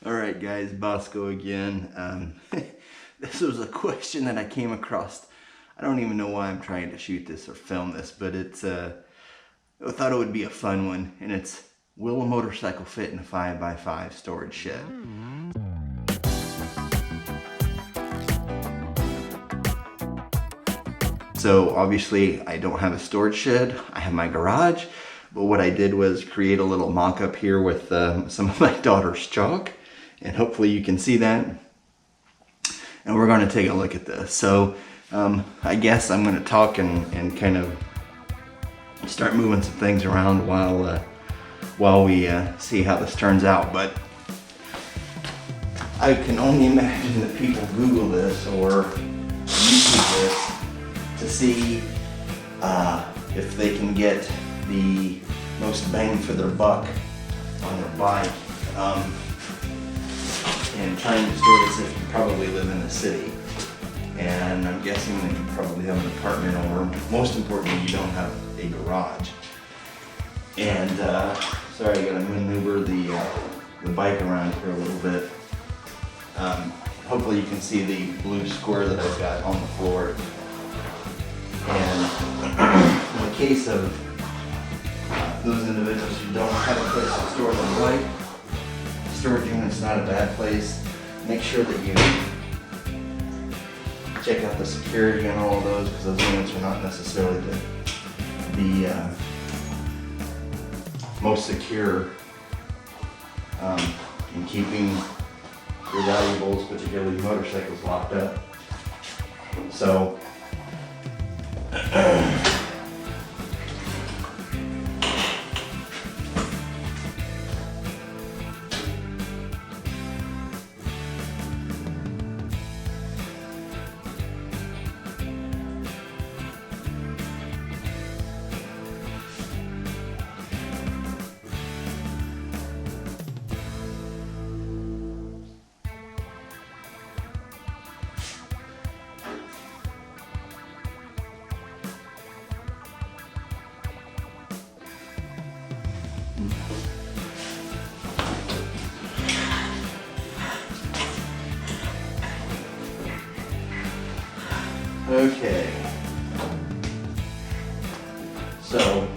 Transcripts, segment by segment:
Alright guys, Bosco again. This was a question that I came across. I don't even know why I'm trying to shoot this or film this, but I thought it would be a fun one, and it's, will a motorcycle fit in a 5x5 storage shed? So obviously I don't have a storage shed, I have my garage, but what I did was create a little mock-up here with some of my daughter's chalk, and hopefully you can see that. And we're going to take a look at this. So I guess I'm going to talk and kind of start moving some things around while we see how this turns out. But I can only imagine that people Google this or YouTube this to see if they can get the most bang for their buck on their bike. And trying to store this if you probably live in the city. And I'm guessing that you probably have an apartment, or most importantly, you don't have a garage. And sorry, I gotta maneuver the bike around here a little bit. Hopefully you can see the blue square that I've got on the floor. And in the case of those individuals who don't have a place to store their bike, storage unit's not a bad place. Make sure that you check out the security on all of those, because those units are not necessarily the most secure in keeping your valuables, particularly motorcycles, locked up. So okay, so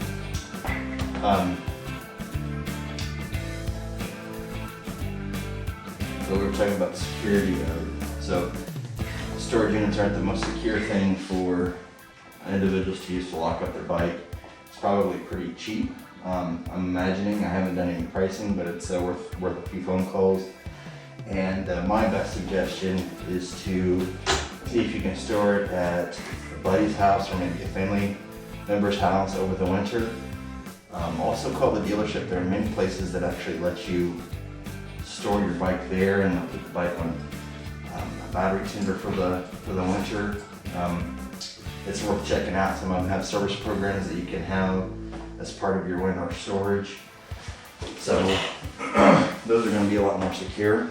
we were talking about the security of, so storage units aren't the most secure thing for individuals to use to lock up their bike. It's probably pretty cheap. I'm imagining, I haven't done any pricing, but it's worth a few phone calls. And my best suggestion is to see if you can store it at a buddy's house or maybe a family member's house over the winter. Also call the dealership. There are many places that actually let you store your bike there, and they'll put the bike on a battery tender for the winter. It's worth checking out. Some of them have service programs that you can have as part of your winter storage. So those are going to be a lot more secure.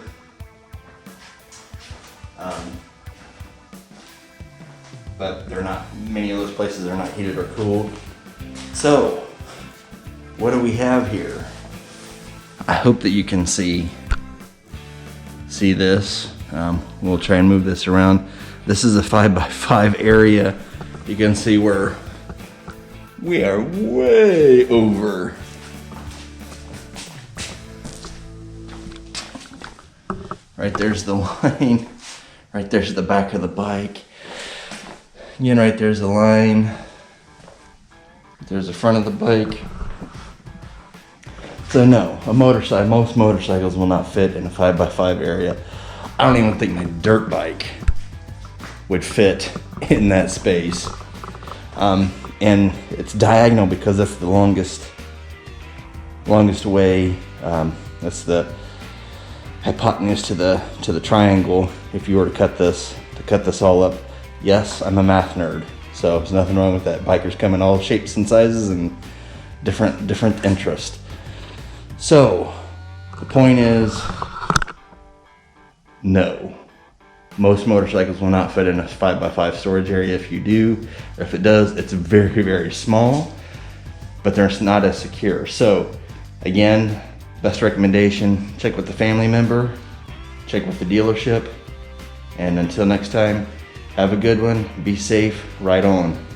But they're not, many of those places are not heated or cooled. So what do we have here? I hope that you can see this. We'll try and move this around. This is a 5x5 area. You can see where we are way over. Right there's the line. Right there's the back of the bike. Again, right there's the line. There's the front of the bike. So no, most motorcycles will not fit in a 5x5 area. I don't even think my dirt bike would fit in that space. And it's diagonal because that's the longest way. That's the hypotenuse to the triangle. If you were to cut this all up. Yes, I'm a math nerd, so there's nothing wrong with that. Bikers come in all shapes and sizes and different interests. So the point is, no, most motorcycles will not fit in a 5x5 storage area. If you do, or if it does, it's very, very small, but they're not as secure. So again, Best recommendation, check with the family member, check with the dealership, and until next time, have a good one, be safe, ride on.